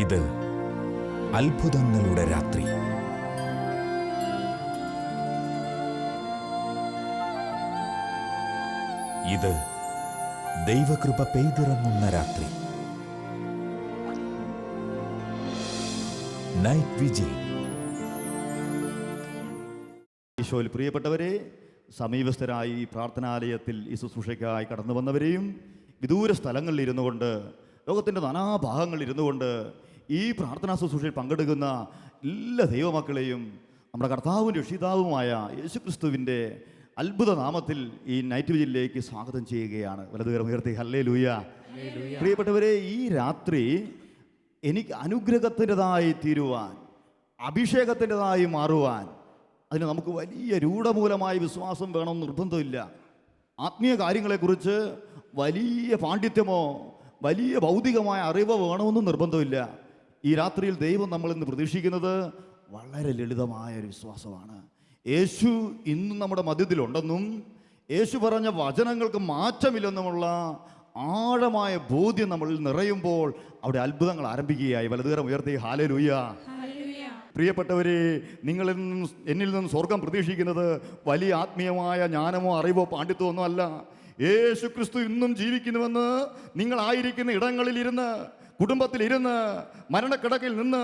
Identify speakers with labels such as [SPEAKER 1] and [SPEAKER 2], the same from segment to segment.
[SPEAKER 1] ഇത് അത്ഭുതങ്ങളുടെ രാത്രി. ഇത് ദൈവകൃപ പെയ്തിറങ്ങുന്ന രാത്രി. Night vigil.
[SPEAKER 2] ഈശോയിൽ പ്രിയപ്പെട്ടവരെ, സമീപസ്ഥരായി ഈ പ്രാർത്ഥനാലയത്തിൽ ഈ ശുശ്രൂഷയ്ക്കായി കടന്നു വന്നവരെയും വിദൂര സ്ഥലങ്ങളിൽ ഇരുന്നു കൊണ്ട്, ലോകത്തിൻ്റെ നാനാഭാഗങ്ങളിൽ ഇരുന്നു കൊണ്ട് ഈ പ്രാർത്ഥനാ ശുശ്രൂഷയിൽ പങ്കെടുക്കുന്ന എല്ലാ ദൈവമക്കളെയും നമ്മുടെ കർത്താവും രക്ഷിതാവുമായ യേശുക്രിസ്തുവിൻ്റെ അത്ഭുത നാമത്തിൽ ഈ നൈറ്റ് വിജിലേക്ക് സ്വാഗതം ചെയ്യുകയാണ്. വലതുകരം ഉയർത്തി ഹല്ലേലൂയ. പ്രിയപ്പെട്ടവരെ, ഈ രാത്രി എനിക്ക് അനുഗ്രഹത്തിൻ്റെതായി തീരുവാൻ, അഭിഷേകത്തിൻ്റെതായി മാറുവാൻ, അതിന് നമുക്ക് വലിയ രൂഢമൂലമായ വിശ്വാസം വേണമെന്ന് നിർബന്ധമില്ല. ആത്മീയ കാര്യങ്ങളെക്കുറിച്ച് വലിയ പാണ്ഡിത്യമോ വലിയ ഭൗതികമായ അറിവോ വേണമെന്നും നിർബന്ധമില്ല. ഈ രാത്രിയിൽ ദൈവം നമ്മളിന്ന് പ്രതീക്ഷിക്കുന്നത് വളരെ ലളിതമായ ഒരു വിശ്വാസമാണ്. യേശു ഇന്നും നമ്മുടെ മധ്യത്തിലുണ്ടെന്നും യേശു പറഞ്ഞ വചനങ്ങൾക്ക് മാറ്റമില്ലെന്നുമുള്ള ആഴമായ ബോധ്യം നമ്മളിൽ നിറയുമ്പോൾ അവിടെ അത്ഭുതങ്ങൾ ആരംഭിക്കുകയായി. വലതുകരം ഉയർത്തി ഹല്ലേലൂയ. പ്രിയപ്പെട്ടവരെ, എന്നിൽ നിന്നും സ്വർഗം പ്രതീക്ഷിക്കുന്നത് വലിയ ആത്മീയമായ ജ്ഞാനമോ അറിവോ പാണ്ഡിത്യമോ ഒന്നും അല്ല. യേശു ക്രിസ്തു ഇന്നും ജീവിക്കുന്നുവെന്ന് നിങ്ങളായിരിക്കുന്ന ഇടങ്ങളിലിരുന്ന്, കുടുംബത്തിലിരുന്ന്, മരണക്കിടക്കിൽ നിന്ന്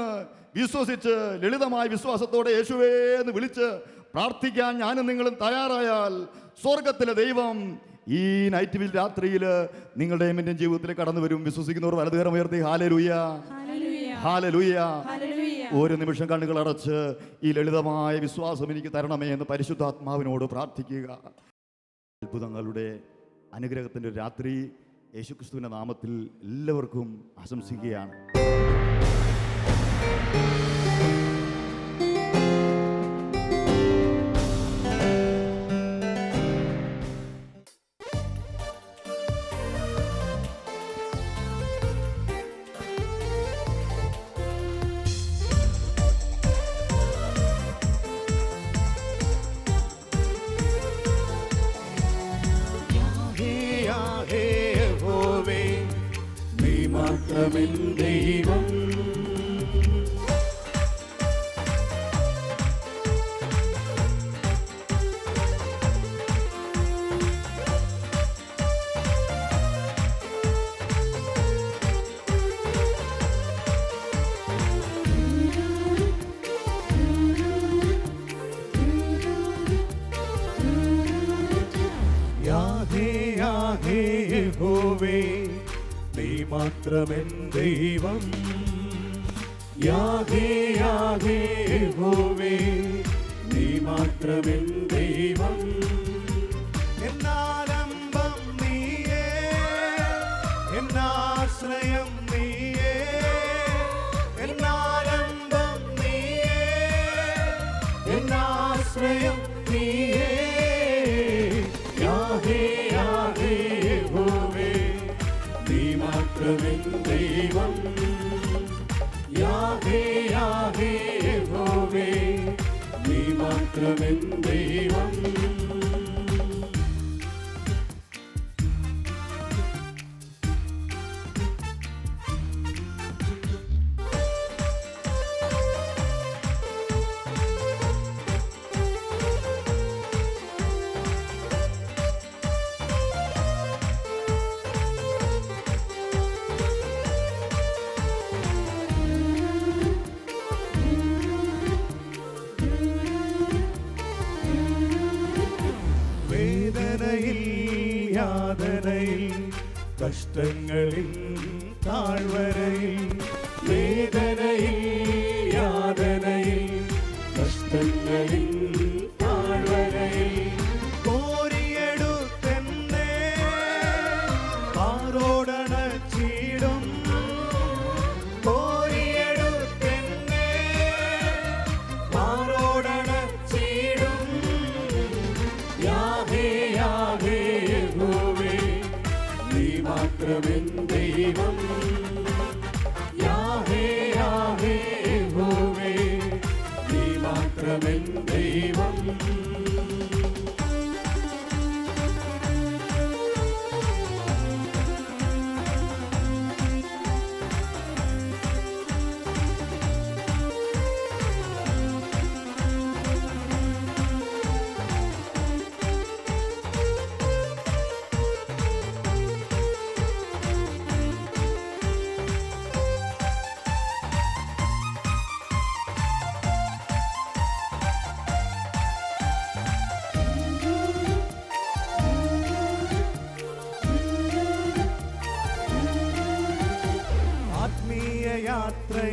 [SPEAKER 2] വിശ്വസിച്ച് ലളിതമായ വിശ്വാസത്തോടെ യേശുവേ എന്ന് വിളിച്ച് പ്രാർത്ഥിക്കാൻ ഞാനും നിങ്ങളും തയ്യാറായാൽ സ്വർഗത്തിലെ ദൈവം ഈ നൈറ്റ് വിൽ രാത്രിയിൽ നിങ്ങളുടെയും എൻ്റെയും ജീവിതത്തിലേക്ക് കടന്നു വരും. വിശ്വസിക്കുന്നവർ വലതുകരം ഉയർത്തി ഹല്ലേലൂയ, ഹല്ലേലൂയ. ഒരു നിമിഷം കണ്ണുകൾ അടച്ച് ഈ ലളിതമായ വിശ്വാസം എനിക്ക് തരണമേ എന്ന് പരിശുദ്ധാത്മാവിനോട് പ്രാർത്ഥിക്കുക. അത്ഭുതങ്ങളുടെ അനുഗ്രഹത്തിൻ്റെ രാത്രി യേശുക്രിസ്തുവിൻ്റെ നാമത്തിൽ എല്ലാവർക്കും ആശംസിക്കുകയാണ്.
[SPEAKER 3] ദൈവം യാഹേ യാഹേ യഹോവേ, നീ മാത്രമെൻ ദൈവം. യാഹേ യാഹേ യഹോവേ, നീ മാത്രമെൻ ദൈവം. എന്നാലംബം നീയേ, എന്നാശ്രയം നീയേ, എന്നാലംബം നീയേ, എന്നാശ്രയം നീയേ. യാഹേ യാഹേ യഹോവേ, നീ മാത്രമെൻ ദൈവം. യാഹേ യാഹേ യഹോവേ, നീ മാത്രമെൻ ദൈവം. വേദനയിൽ, യാതനയിൽ, കഷ്ടങ്ങളിൽ, താഴ്വരയിൽ, വേദനയിൽ, യാതനയിൽ, കഷ്ടങ്ങളിൽ, താഴ്വരയിൽ കോരിയെടുത്തെന്നെ ആരോടണച്ചിടും, കോരിയെടുത്തെന്നെ ആരോടണച്ചിടും. യാഹേ യാഹേ യഹോവേ, നീ മാത്രമെൻ ദൈവം. യാഹേ യാഹേ യഹോവേ, നീ മാത്രമെൻ ദൈവം.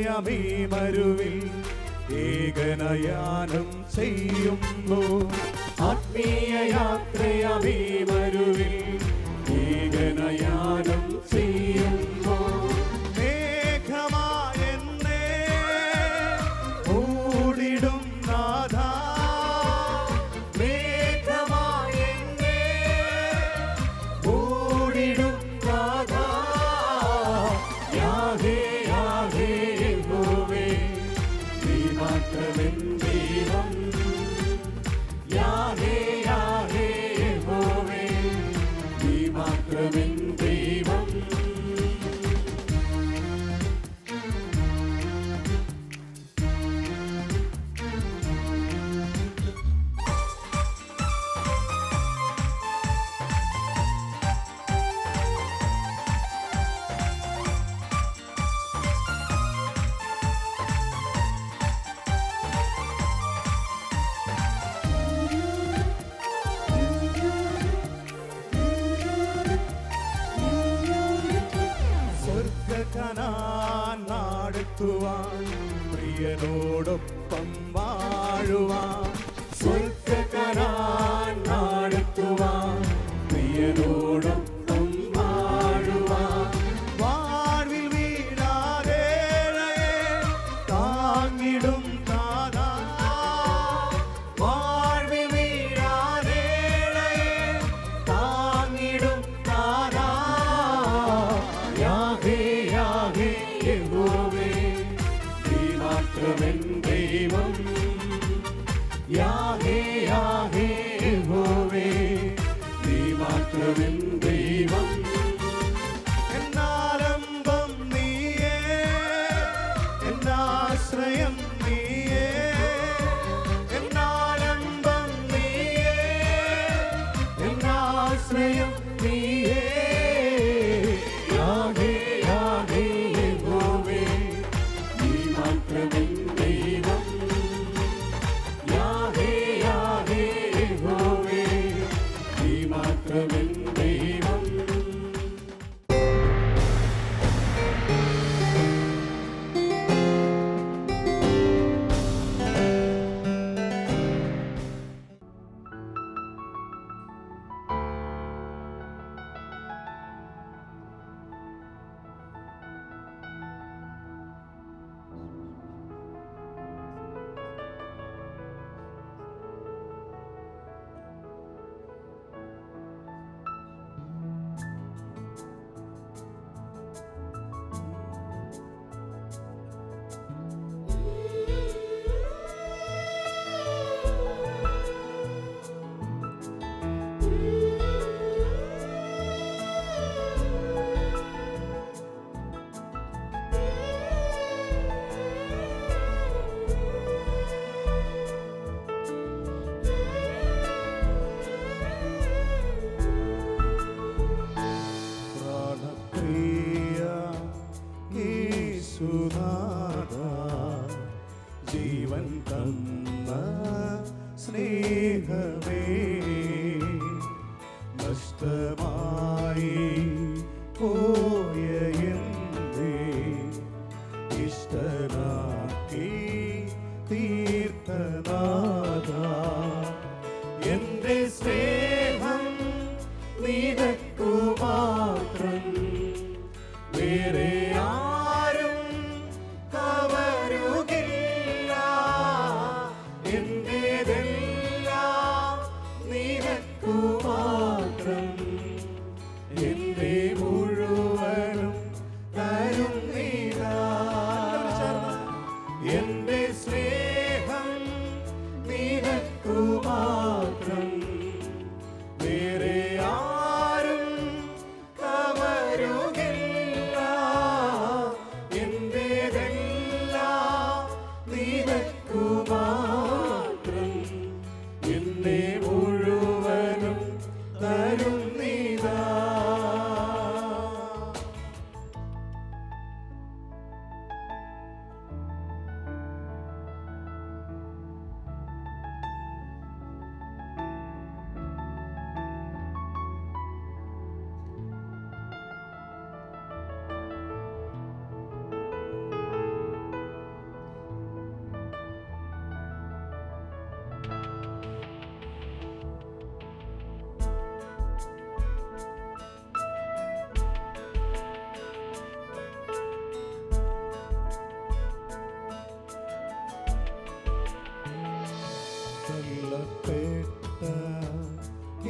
[SPEAKER 3] യാത്രയാമീ മരുവിൽ ഏകനയാനം ചെയ്യുന്നു. ആത്മീയ യാത്രയാമീ മരുവിൽ ഏകനയാനം ചെയ്യുന്നു. മേഘമായെന്നെ മൂടിടും നാഥാ, മേഘമായെന്നെ മൂടിടും നാഥാ. യാഹേ യാഹേ യഹോവേ, നീ മാത്രമെൻ ദൈവം. യാഹേ യാഹേ യഹോവേ, നീ മാത്രമെൻ ദൈവം. സ്വർഗ്ഗകനാൻ നാടെത്തുവാൻ പ്രിയനോടൊപ്പം വാഴുവാൻ. സ്വർഗ്ഗകനാൻ നാടെത്തുവാൻ പ്രിയനോടൊപ്പം വാഴുവാൻ. വാഴ്വിൽ വീഴാതെ താങ്ങിടും താനാ, വാഴ്വിൽ വീഴാതെ താങ്ങിടും താനാ. യാഹേ യാഹേ യഹോവേ, നീ മാത്രമെൻ ദൈവം. യാഹേ യാഹേ യഹോവേ, നീ മാത്രമെൻ ദൈവം. എന്നാലംബം നീയേ, എന്നാശ്രയം നീയേ, എന്നാലംബം നീയേ, എന്നാശ്രയം നീയേ. യാഹേ യാഹേ യഹോവേ, നീ മാത്രമെൻ ദൈവം. യാഹേ യാഹേ യഹോവേ, നീ മാത്രമെൻ ദൈവം. പ്രാണപ്രിയ യേശുനാഥാ, ജീവൻ തന്ന സ്നേഹമേ, നഷ്ടമായി പോയ എന്നെ ഇഷ്ടനാക്കി തീർത്തനാഥാ. എന്റെ സ്നേഹം നിനക്കു മാത്രം, വേറെ ആരും കവരുകില്ല. എന്റേതെല്ലാം നിനക്കു മാത്രം, എന്റെ മുഴുവനും തരുന്നില്ല. എന്റെ സ്നേഹം നിനക്കു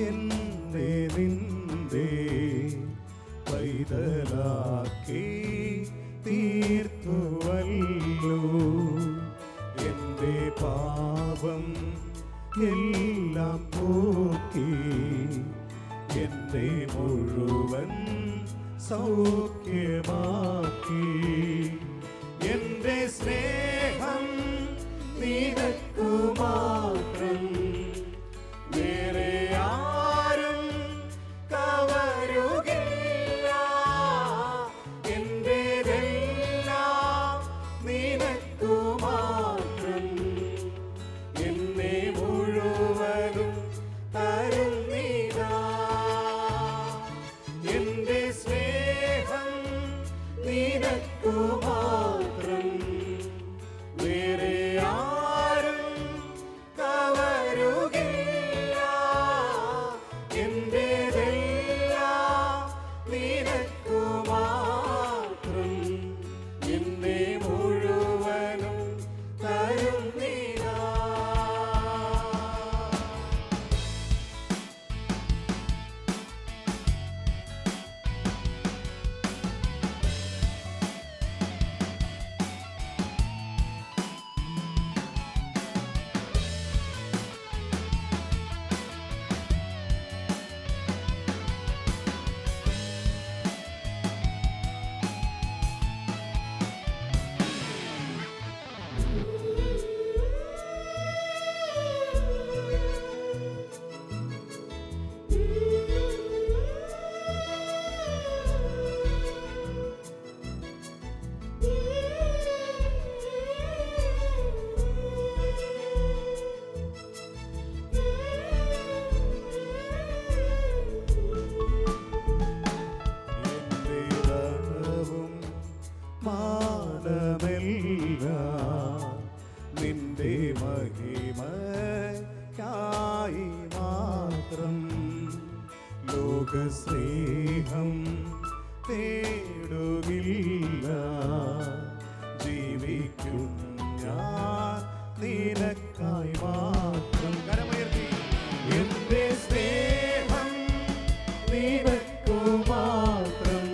[SPEAKER 3] എന്നെ നിന്റെ പൈതലാക്കി തീർത്തുവല്ലോ. എൻ്റെ പാപം എല്ലാം പോക്കി എന്നെ മുഴുവൻ സൗഖ്യമാക്കി. എൻ്റെ സ്നേഹം നിനക്കു മാത്രം, വേറെ ആരും കവരുകില്ല. എന്റേതെല്ലാം നിനക്കു മാത്രം, എന്നെ മുഴുവനും തരുന്നിതാ. എന്റെ സ്നേഹം നിനക്കു മാത്രം, വേറെ ആരും കവരുകില്ല. എന്റേതെല്ലാം നിനക്കു മാത്രം, എന്നെ മുഴുവനും തരുന്നിതാ. നിന്റെ മഹിമയ്ക്കായി മാത്രം ലോകസ്നേഹം തേടുകില്ല. ജീവിക്കും ഞാൻ നിനക്കായി മാത്രം. കരമുയർത്തി എന്റെ സ്നേഹം നിനക്കു മാത്രം,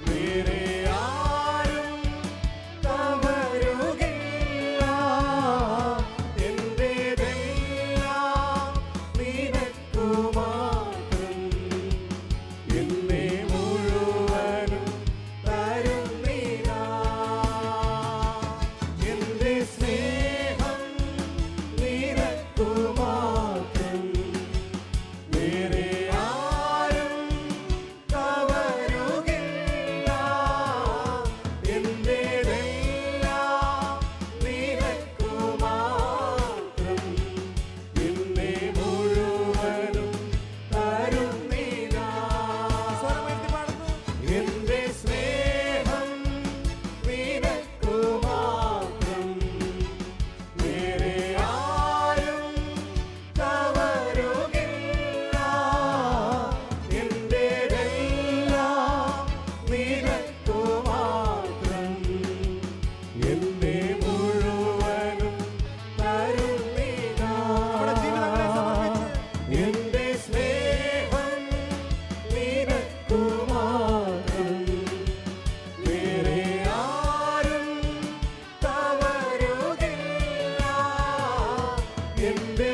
[SPEAKER 3] വേറെ ആരും കവരുകില്ല. എന്റേതെല്ലാം നിനക്കു മാത്രം, എന്നെ മുഴുവനും തരുന്നിതാ. എന്റെ സ്നേഹം നിനക്കു മാത്രം, വേറെ ആരും കവരുകില്ല. എന്റേതെല്ലാം നിനക്കു മാത്രം, എന്നെ മുഴുവനും തരുന്നിതാ. എന്റെ സ്നേഹം നിനക്കു മാത്രം, വേറെ ആരും കവരുകില്ല. എന്റേതെല്ലാം നിനക്കു മാത്രം, എന്നെ മുഴുവനും തരുന്നിതാ. എന്റെ സ്നേഹം നിനക്കു മാത്രം, വേറെ ആരും കവരുകില്ല. എന്റെ